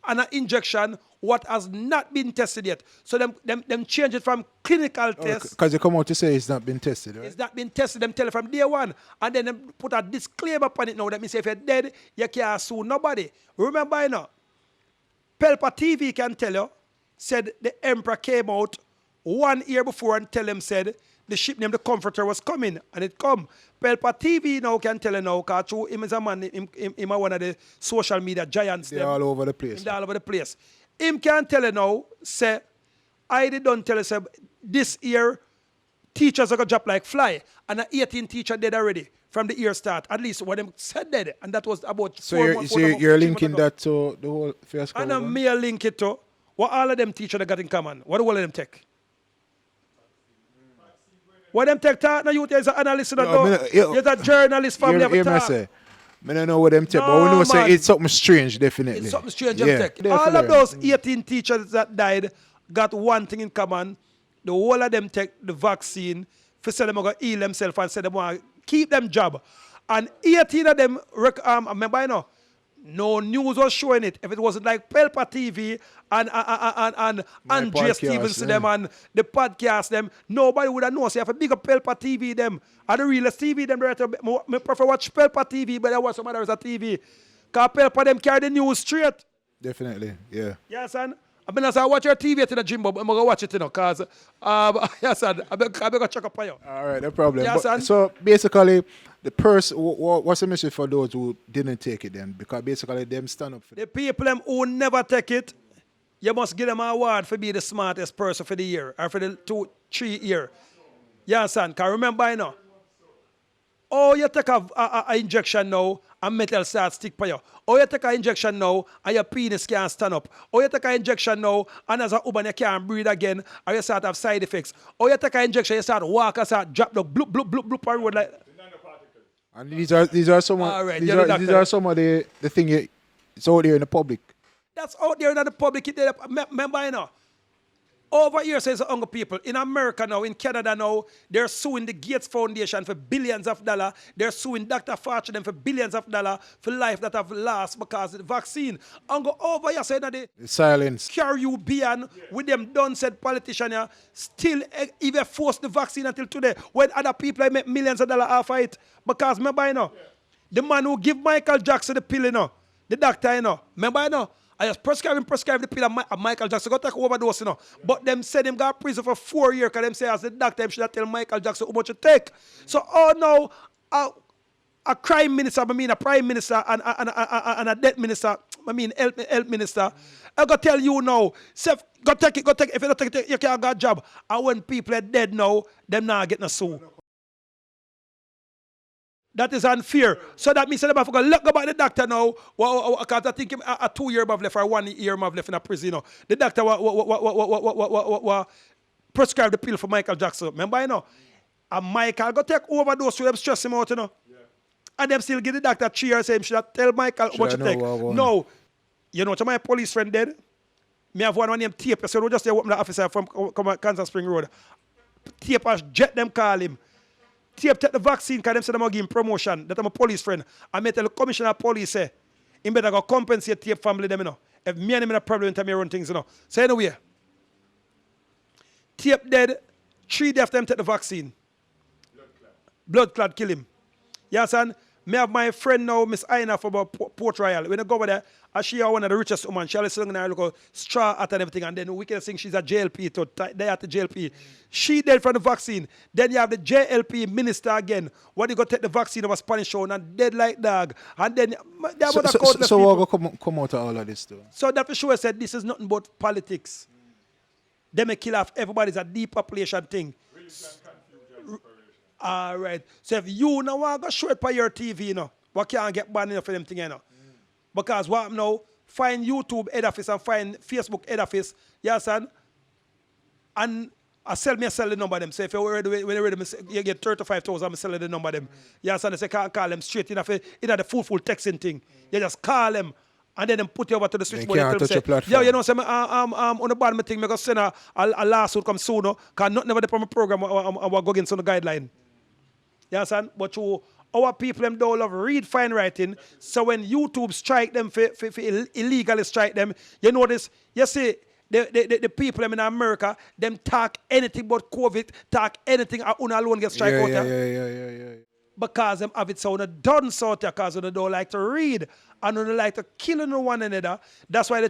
and an injection what has not been tested yet. So them change it from clinical tests. Because they come out to say it's not been tested, right? It's not been tested, them tell it from day one. And then them put a disclaimer upon it now. That means if you're dead, you can't sue nobody. Remember, Pelpa TV can tell you, said the emperor came out 1 year before and tell him, said, the ship named the Comforter was coming, and it come. Pelpa TV now can tell you now, because him is a man, him one of the social media giants. They're all over the place. They're all over the place. Him can tell you now, say, I don't tell you, say, this year, teachers are going to drop like fly. And an 18 teacher dead already from the year start. At least what them said dead. And that was about So 4 months. you're linking that to the whole fiasco? And I'm me link it to what all of them teachers got in common. What do all of them take? What them take? Now you as an analyst, you're a journalist family of a say. I don't know what them take, but we know say it's something strange, definitely. It's something strange, Yeah, them take. definitely. All of those 18 teachers that died got one thing in common. The whole of them take the vaccine for say them going to heal themselves and say them want to keep them job. And 18 of them, remember, no news was showing it. If it wasn't like Pelpa TV and Andrea Stevens them and the podcast them, nobody would have known. So you have a bigger Pelpa TV them. And the realest TV them, I prefer watch Pelpa TV, but I watch some others on TV. Because Pelpa them carry the news straight. Definitely, yeah. Yes, son. I mean, I watch your TV at the gym, but I'm going to watch it, because, yes, son, I'm going to check up on you. All right, no problem. Yes, son. So basically, the person, what's the message for those who didn't take it then? Because basically, them stand up for the people them who never take it, you must give them an award for being the smartest person for the year, or for the 2-3 year. You understand? Because remember, oh, you take a injection now, and metal starts stick for you. Or you take an injection now, and your penis can't stand up. Or you take an injection now, and as a woman you can't breathe again, or you start to have side effects. Or you take an injection, you start walk, and start drop the bloop, bloop, bloop, bloop, and road like. And these are some of Right, these are some of the thing it's out there in the public. That's out there in the public. Remember, over here says the people in America now, in Canada now, they're suing the Gates Foundation for billions of dollars. They're suing Dr. Fauci them for billions of dollars for life that have lost because of the vaccine. Over here saying that The silence. Caribbean with them done said politician here still even force the vaccine until today when other people make millions of dollars off of it. Because remember, the man who give Michael Jackson the pill, the doctor, remember, I just prescribe the pill and Michael Jackson go take overdose, But them said him got prison for 4 years because them say as the doctor, him should have tell Michael Jackson how much to take. So, now, a crime minister, a prime minister and a debt minister, health minister, I go tell you now, go take it. If you don't take it, you can't get a job. And when people are dead now, them not getting a sue. That is unfair. So that means that I forgot look about the doctor now. Because I think a 2 year have left or 1 year have left in a prison. The doctor prescribed the pill for Michael Jackson. Remember, and Michael go take overdose to them stress him out, Yeah. And them still give the doctor 3 years saying should I tell Michael what to take. No. You know, to my police friend dead. Me have one named Tape. So we just say what the officer from Kansas Spring Road. Tape has jet them call him. Tape take the vaccine because them say them going to give him promotion. That I'm a police friend. I may tell the commissioner of police say, he better go compensate Tape family them, If me and him in a problem in time me run things, So anyway, Tape dead, 3 days after them take the vaccine. Blood clot kill him. Yes, son? Me have my friend now, Miss Aina from Port Royal. When I go over there, she is one of the richest women. She always sing and look straw at and everything. And then we can think she's a JLP too. They at the JLP. She dead from the vaccine. Then you have the JLP minister again. What you go take the vaccine of a Spanish show and dead like dog. And then so what come out of all of this too? So that for sure said this is nothing but politics. They may kill off everybody's a depopulation thing. All right. So if you now want to go show it by your TV, what can't get banned for them thing, Because what now, find YouTube head office and find Facebook head office, yes, son, and I sell the number of them. So if you're ready, when you're ready, you get 35,000, I'm selling the number of them. You understand? So you can't call them straight in the full texting thing. You just call them and then them put you over to the switchboard. They can't touch your platform. Yeah, you know, so on the bottom thing, I'm going to send a lawsuit come soon, because not never the proper program I go against on the guideline. You understand? But our people them don't love read fine writing. So when YouTube strike them for illegally strike them, you notice, you see, the people them in America, them talk anything but COVID, talk anything alone get strike out there. Yeah. Because them have it so done so because they don't like to read and they like to kill one another. That's why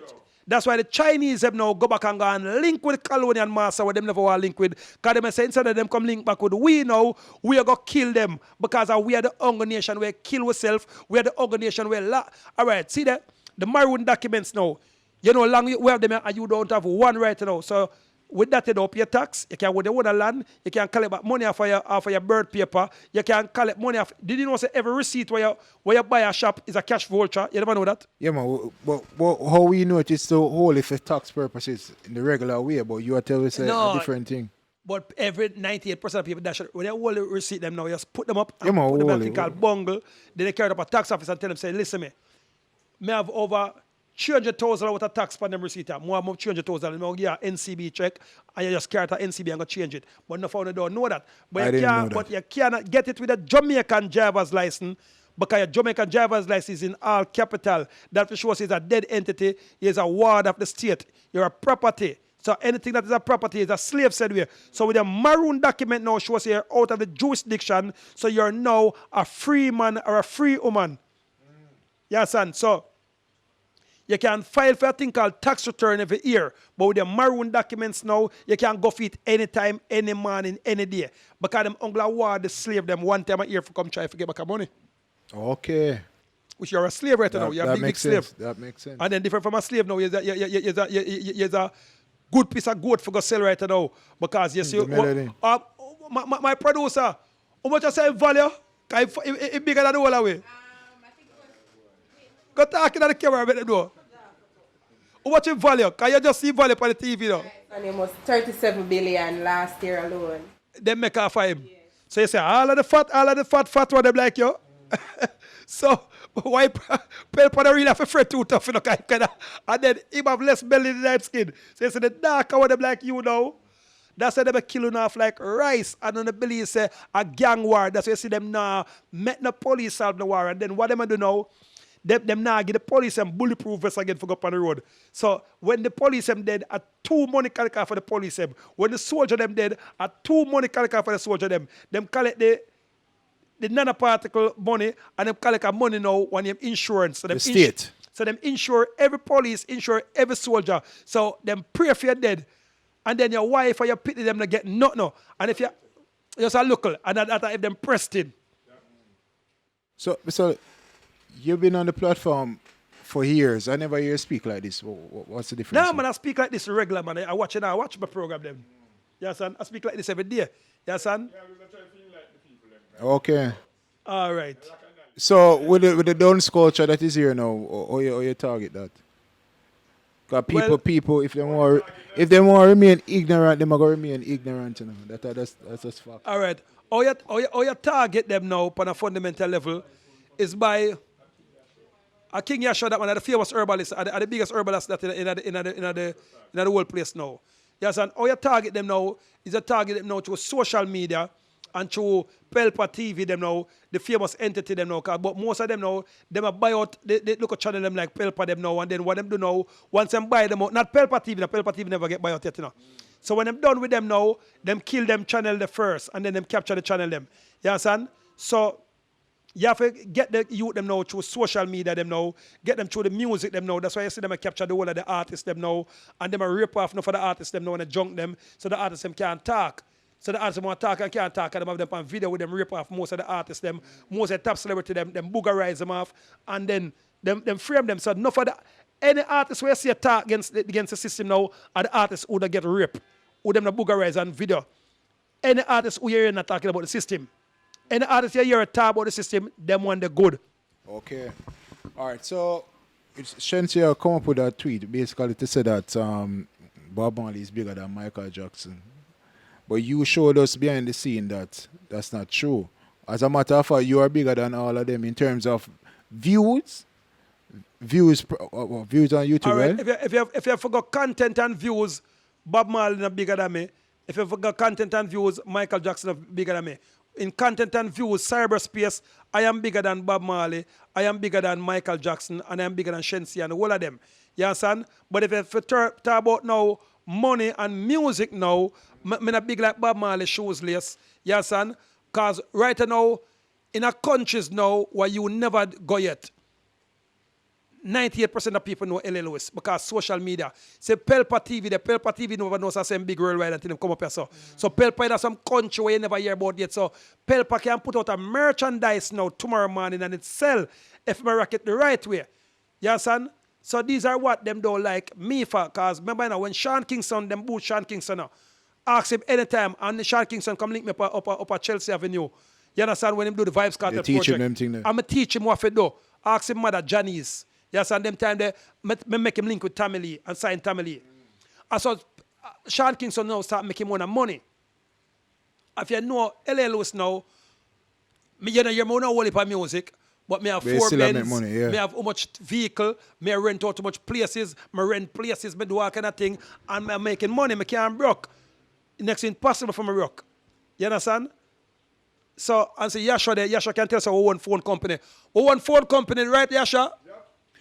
the Chinese have now go back and go and link with colonial master where them never want to link with. Because them say instead of them come link back with we now, we are going to kill them. Because we are the Hunger Nation where kill ourselves. We are the Hunger Nation where Alright, see that? The Maroon documents now. You know, long we have them and you don't have one right now. So with that, you don't pay tax. You can go to the land. You can collect back money off your birth paper. You can collect money off. Did you know say every receipt where you buy a shop is a cash voucher? You never know that? Yeah, man. But how we know it is so wholly for tax purposes in the regular way, but you are telling us a different thing. But every 98% of people that should, when they hold the receipt them now, you just put them up and Yeah, man, put them in a hold thing it. called bungle. Then they carry it up a tax office and tell them, say, listen me have over 300,000 worth of tax on them receipt. More than 300,000. Now give you NCB check and you just carry it to NCB and go change it. But no found don't know that. But you cannot get it with a Jamaican driver's license because your Jamaican driver's license is in all capital. That for sure is a dead entity. Is a ward of the state. You're a property. So anything that is a property is a slave said way. So with a Maroon document now shows you're out of the jurisdiction. So you're now a free man or a free woman. Yes, and so you can file for a thing called tax return every year. But with the Maroon documents now, you can go for it anytime, any morning, any day. Because them uncle award the slave them one time a year for come try to get back money. Okay. Which you're a slave right now. You're a big slave. That makes sense. And then different from a slave now, you're a good piece of goat for go sell right now. Because you see, my producer, how much I say value? It's bigger than the whole away. Go talking at the camera about the door. How much in value? Can you just see value on the TV now? And it was 37 billion last year alone. They make off of him. So you say, all of the fat one them like you. So why people don't really have a fret too tough, you know, kind of, and then him have less belly than that skin. So you say the darker one them like you now. That's why they be killing off like rice. And on the belly you say a gang war. That's why you see them now met the police solve the war. And then what them do now? Them now give the police them bulletproof vest again for go up on the road. So when the police them dead, a 2 money calica for the police them. When the soldier them dead, a 2 money calica for the soldier them. Them collect the nanoparticle money and them collect money now when them insurance. So them the state. So them insure every police, insure every soldier. So them pray for your dead. And then your wife or your pity them to get nothing. No. And if you just a local, and that if them pressed in. So you've been on the platform for years. I never hear you speak like this. What's the difference? No, man, I speak like this regular, man. I watch my program them. Yes, son. I speak like this every day. Yes, son. Okay. All right. So with the dance culture that is here now, or you target that? Because people, if they want to remain ignorant, they are going to remain ignorant. You know? That's just fact. All right. How you target them now on a fundamental level is by a King Yasha, that one of the famous herbalists, are the biggest herbalists that in the whole place now. Yes, and how you target them now is a target them now through social media and through Pelpa TV them now, the famous entity them now. But most of them now, them a buy out, they look at channel them like Pelpa them now, and then what them do now, once them buy them out, not Pelpa TV, Pelpa TV never get buy out yet, you know. So when them done with them now, them kill them channel the first, and then them capture the channel them. You understand? So you have to get the youth them now through social media them now, get them through the music them now. That's why you see them capture the whole of the artists them now, and them a rip off for the artists them now and junk them, so the artists them can't talk. So the artists want to talk and can't talk, and them have them on video with them rip off most of the artists them, most of the top celebrity them boogerize them off, and then them frame them. So enough of the any artist where you see a talk against the system now, are the artists who get ripped, who them the boogerize on video. Any artist who you're not talking about the system. Any artist you hear talk about the system, them want the good. Okay. All right. So Shensia come up with a tweet basically to say that Bob Marley is bigger than Michael Jackson. But you showed us behind the scene that that's not true. As a matter of fact, you are bigger than all of them in terms of views. Views on YouTube, All right. right? If you forgot content and views, Bob Marley is bigger than me. If you forgot content and views, Michael Jackson is bigger than me. In content and views, cyberspace, I am bigger than Bob Marley, I am bigger than Michael Jackson, and I am bigger than Shensi and all of them. You understand? But if you talk about now money and music now, I'm not big like Bob Marley shoes lace. You understand? Because right now, in a countries now where you never go yet, 98% of people know L.A. Lewis because social media. Say Pelpa TV, the Pelpa TV never knows the same big worldwide until them come up here. So Pelpa is some country where you never hear about yet. So Pelpa can put out a merchandise now tomorrow morning and it sell if I rock it the right way. You understand? So these are what them don't like me for. Because remember now when Sean Kingston, them boot Sean Kingston now, ask him anytime and Sean Kingston come link me up at Chelsea Avenue. You understand? When him do the Vibes Cartel project. Them thing there. I'm going to teach him what to do. Ask him mother Janice. Yes, and them time they make him link with Tammy and sign Tammy. And so Sean Kingston now start making more money. If you know L.A. Lewis now, you know you're more only for music, but me have But 4 Benz, make money, yeah. me have how much vehicle, me rent out too much places, me rent places, me do all kind of thing, and me making money, me can't broke. Next impossible for me broke. You understand? So, and say Yasha can tell us our own phone company. Our own phone company, right, Yasha?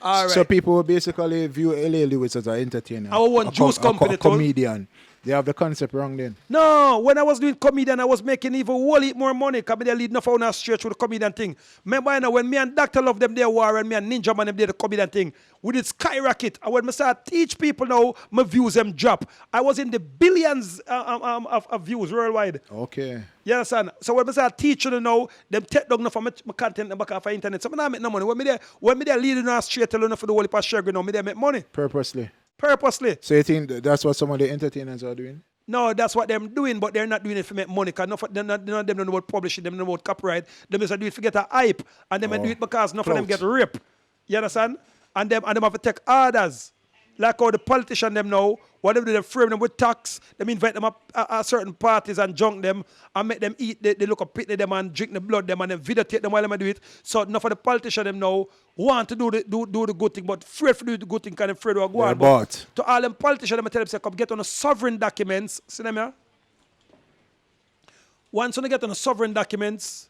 All right. So people will basically view L.A. Lewis as an entertainer. Our one juice company a comedian. They have the concept wrong then. No, when I was doing comedian, I was making even whole heap more money because they lead enough on a straight with the comedian thing. Remember, you know, when me and Dr. Love them, they war, and me and Ninja Man them did the comedian thing, we did skyrocket. And when I start teach people now, my views them drop. I was in the billions of views worldwide. Okay. You understand? So when I start teaching them now, them take down for my content back off the internet. So I don't make no money. When me there leading us straight, tell for the whole heap share, now, me there make money. Purposely. So you think that's what some of the entertainers are doing? No, that's what they're doing, but they're not doing it to make money. Because them don't know about publishing, them don't know about copyright. Them just do it to get a hype, and them do it because none of them get ripped. You understand? And them have to take orders. Like how the politicians them now, what they do, they frame them with tax. Them invite them at certain parties and junk them and make them eat. They look up pity them and drink the blood them and then videotape them while they do it. So enough of the politicians them now want to do the good thing, but afraid to do the good thing because they're afraid to go on. But to all them politicians, them tell them say, come get on the sovereign documents. See them here? Once you get on the sovereign documents,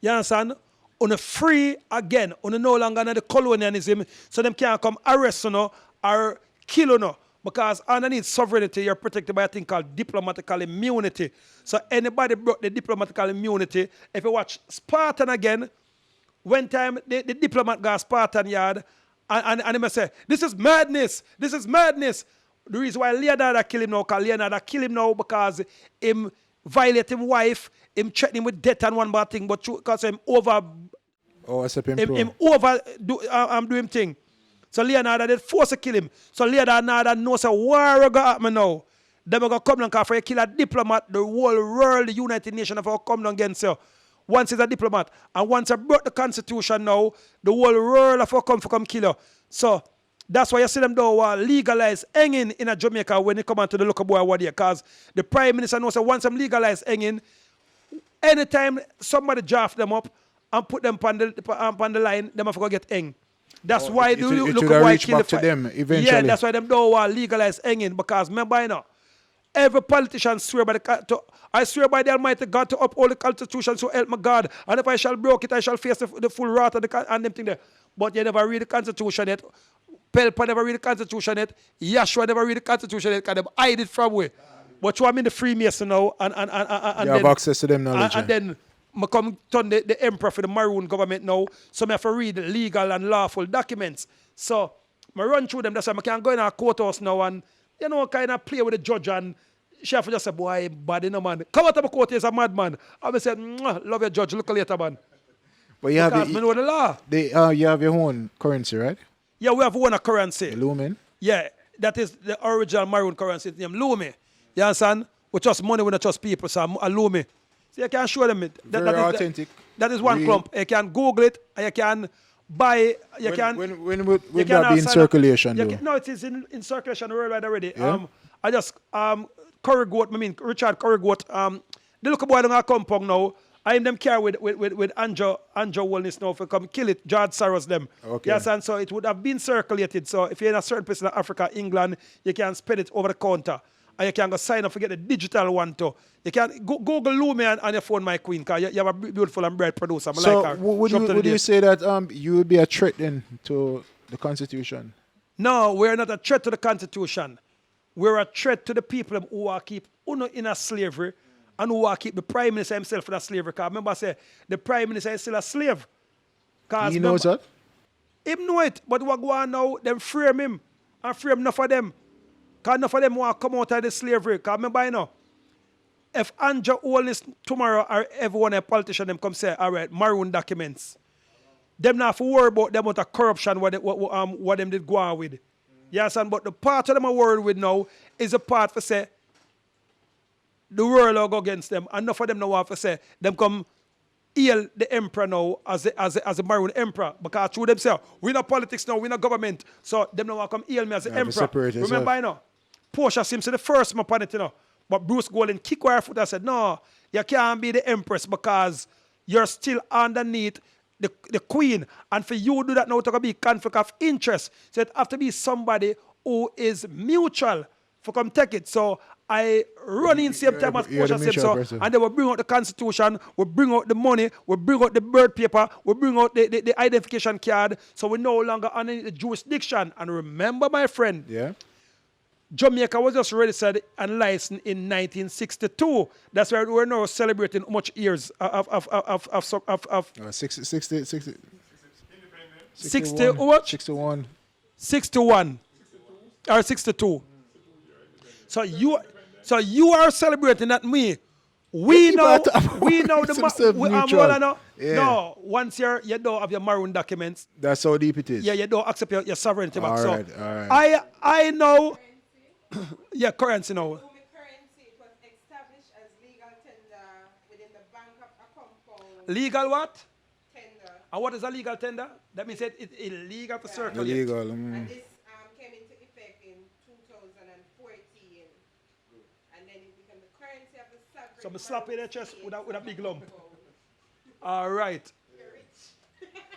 you understand? On a free again, on a no longer under the colonialism, so them can't come arrest you or kill you because underneath sovereignty you're protected by a thing called diplomatical immunity. So anybody broke the diplomatical immunity, if you watch Spartan again, one time the diplomat got Spartan yard and they say, this is madness. The reason why Leonardo kill him now, because Leonardo kill him now because him violate his wife, him threaten him with death and one bad thing, but because him over him over do him thing. So Leonardo did force to kill him. So Leonardo knows a war go happen now. Them are going to come down because for you kill a diplomat, the whole world, the United Nations have to come down against you. Once he's a diplomat, and once I brought the Constitution now, the whole world have to come kill you. So that's why you see them though legalize hanging in a Jamaica when they come on to the local boy over there. Because the Prime Minister knows that once them legalize hanging, anytime somebody draft them up and put them on the line, them have to go get hang. That's why it look at why reach kill back the to them eventually. Yeah, that's why them don't want legalize hanging because remember you know, every politician swear by I swear by the Almighty God to uphold the Constitution, so help my God. And if I shall break it, I shall face the full wrath of and them thing there. But you never read the Constitution yet. Pelpa never read the Constitution yet. Yashua never read the Constitution yet because they hide it from we. But you I'm in the Freemason now and you have access to them knowledge. And then I come turn the emperor for the Maroon government now, so I have to read legal and lawful documents. So I run through them. That's why I can go in our courthouse now and, you know, kind of play with the judge and she have to just say, boy, bad, you know, man. Come out of my court, he's a madman. I say, love your judge, look later, man. But you because I know the law. You have your own currency, right? Yeah, we have one currency. Lumen? Yeah, that is the original Maroon currency. It's named Lumi. You understand? We trust money, we don't trust people, so a Lumi. So you can show them it. Very authentic. That is one clump. You can Google it, and you can buy. When would that be in circulation? No, it is in circulation worldwide already. Yeah? I just Currygoat, Richard Currygoat, they look boy on our compound now. I am them carry with Andrew Holines now for come kill it, George Soros them. Okay. Yes, and so it would have been circulated. So if you're in a certain place in Africa, England, you can spend it over the counter. And you can go sign up to get the digital one too. You can Google Lume on your phone, my queen, because you have a beautiful and bright producer. So like her. would you say that you would be a threat then to the Constitution? No, we're not a threat to the Constitution. We're a threat to the people who are keep in a slavery and who are keep the Prime Minister himself in a slavery. Because remember I say, the Prime Minister is still a slave. He knows that? Him know it, but what go on now, them frame him. And frame enough of them. Because enough of them want to come out of the slavery. Because remember you know, if Andrew Holines tomorrow or everyone a politician them come say, all right, Maroon documents. Them not have to worry about them amount of corruption what them did go on with. Yes, and but the part of them are worried with now is the part for say the world will go against them. And enough of them now have to say them come hail the emperor now as a Maroon emperor. Because through them say, we not politics now, we not government. So them now want to come hail me as the emperor. Remember you know, Portia Simpson the first man upon it, you know. But Bruce Golden kick her foot and said, no, you can't be the empress because you're still underneath the queen. And for you to do that now, to be conflict of interest. So it have to be somebody who is mutual for come take it. So I run in same time as Portia Simpson, and they will bring out the Constitution, will bring out the money, will bring out the birth paper, will bring out the identification card. So we're no longer under the jurisdiction. And remember, my friend, yeah, Jamaica was just registered and licensed in 1962. That's why we're now celebrating much years of 60 what? 61. 61 or 62. So you are celebrating that me. We know the no. Once you don't have your Maroon documents. That's how deep it is. Yeah, you don't accept your sovereignty back. All So right. I know. Yeah, currency now. Currency, it was established as legal tender within the bank of a compound. Legal what? Tender. And what is a legal tender? That means it's illegal for circle. Illegal. And this came into effect in 2014. And then it became the currency of the sovereign. So I slap in the chest with a big lump. All right.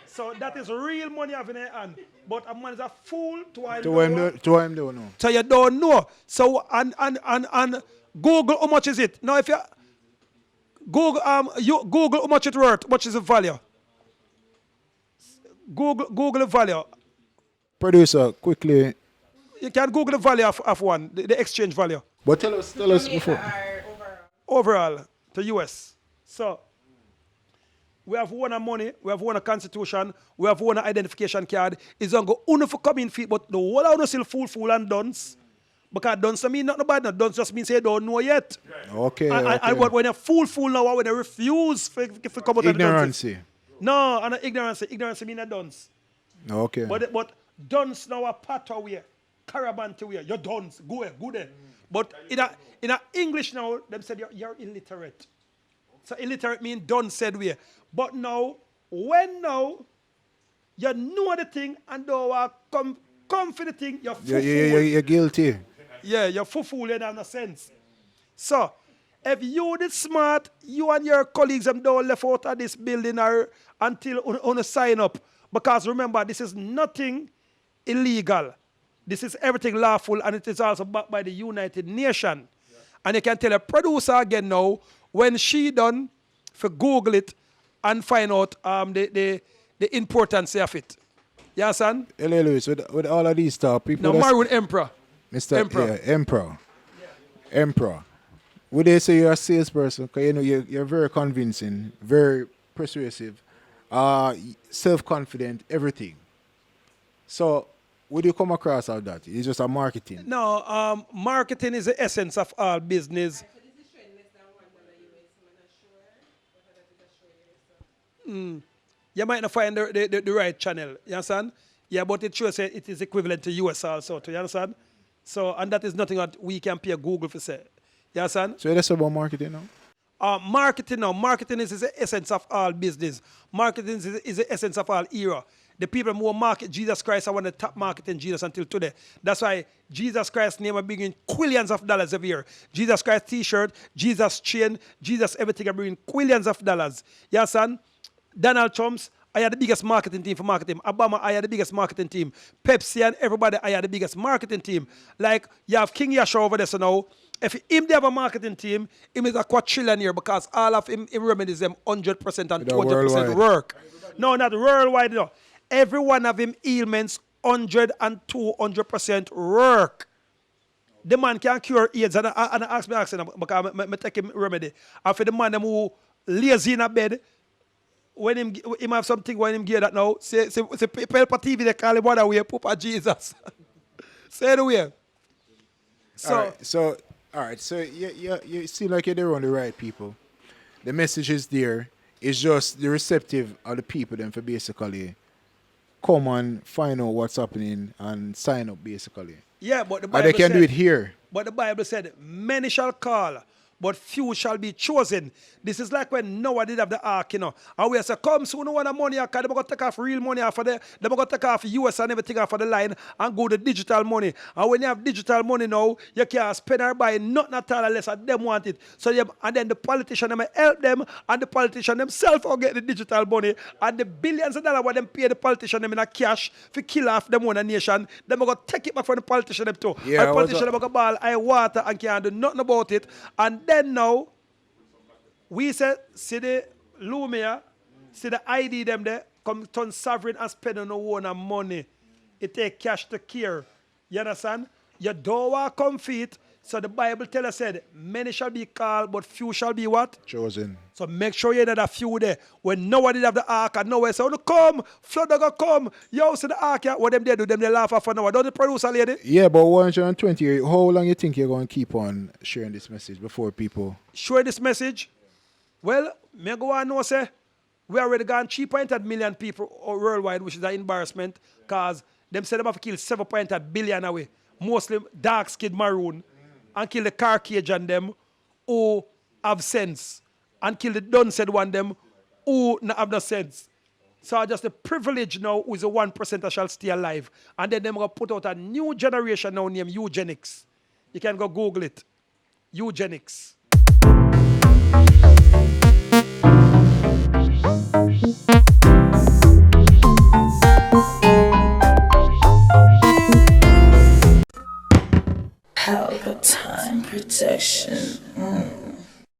So that is real money having in hand. But a man is a fool to him don't know. So you don't know. So and Google how much is it? Now if you Google how much it worth, what is the value? Google the value. Producer, quickly. You can Google the value of one, the exchange value. But tell us before. Overall to US. So we have one money, we have one constitution, we have one identification card. It's going to go only for coming feet, but the whole of us still fool and dunce. Because dunce mean nothing bad, no. Dunce just means you don't know yet. Okay. And when you fool now, when you refuse for come out ignorance. Of the dunce. No, and ignorance. Ignorance means a dunce. Okay. But dunce now a patter way, caravan to way. You're dunce, go there. But in a English now, them said you're illiterate. So illiterate means done said way. But now, when you know the thing and you are come for the thing, you're full. You're guilty. Yeah, you're full in a sense. So, if you the smart, you and your colleagues don't left out of this building until on sign up. Because remember, this is nothing illegal. This is everything lawful, and it is also backed by the United Nations. Yeah. And you can tell a producer again now, when she done, for Google it and find out the importance of it. You understand? Lalewis, with all of these stuff, people. Now, Maroon Emperor. Mr. Emperor. Yeah, Emperor. Yeah. Emperor. Would they say you're a salesperson? Because you know you're very convincing, very persuasive, self-confident, everything. So, would you come across all that? It's just a marketing. No, marketing is the essence of all business. You might not find the right channel, you understand? Yeah, but it shows it is equivalent to US also, you understand? So, and that is nothing that we can pay Google for say. You understand? So that's about marketing now? Marketing is the essence of all business. Marketing is the essence of all era. The people who market Jesus Christ are one of the top marketing Jesus until today. That's why Jesus Christ's name are bringing quillions of dollars every year. Jesus Christ t-shirt, Jesus chain, Jesus everything are bringing quillions of dollars. Yeah, son? Donald Trump's, I had the biggest marketing team for marketing. Obama, I had the biggest marketing team. Pepsi and everybody, I had the biggest marketing team. Like, you have King Yasha over there, so now, if him they have a marketing team, him is a quadrillionaire because all of him remedies them 100% and 200% work. No, not worldwide, no. Every one of him ailments, 100 and 200% work. The man can cure AIDS, and I ask me, because I take him remedy. And for the man them who lazy in a bed, when him have something when him get that now, say people for TV they call him one way, Papa Jesus. Say the way. So, all right. So you seem like you're on the right people. The message is there. It's just the receptive of the people then for basically come and find out what's happening and sign up basically. Yeah, but the Bible and they can do it here. But the Bible said, many shall call, but few shall be chosen. This is like when Noah did have the ark, you know. And we say, come soon, no want the money, because they're going to take off real money off of they're going to take off US and everything off of the line and go to digital money. And when you have digital money now, you can't spend or buy nothing at all unless them want it. So and then the politician them help them, and the politician themselves will get the digital money. And the billions of dollars what them pay the politician them in a cash for kill off them one nation, they're going to take it back from the politician them too. Yeah, and the politician them going to ball I water and can't do nothing about it. And then now, we said, see the Lumia, see the ID them there, come turn sovereign and spend on no own money. It take cash to care. You understand? You don't want to come feet. So the Bible tell us said, many shall be called, but few shall be what? Chosen. So make sure you know that few there. When nobody have the ark and nowhere say, oh, no, come, flood gonna come. Yo, see the ark, yeah. What them they do? Them they laugh off an hour. Don't the producer lady? Yeah, but 120, how long you think you're going to keep on sharing this message before people? Share this message? Well, me go on know say, we already gone 3.8 million people worldwide, which is an embarrassment, because them said them have to kill 7.8 billion away. Mostly dark-skinned Maroon, and kill the Caucasian them who have sense, and kill the done-said one them who not have no sense. So just the privilege now who is the 1% that shall stay alive. And then them going to put out a new generation now named eugenics. You can go Google it. Eugenics. Palpatine protection.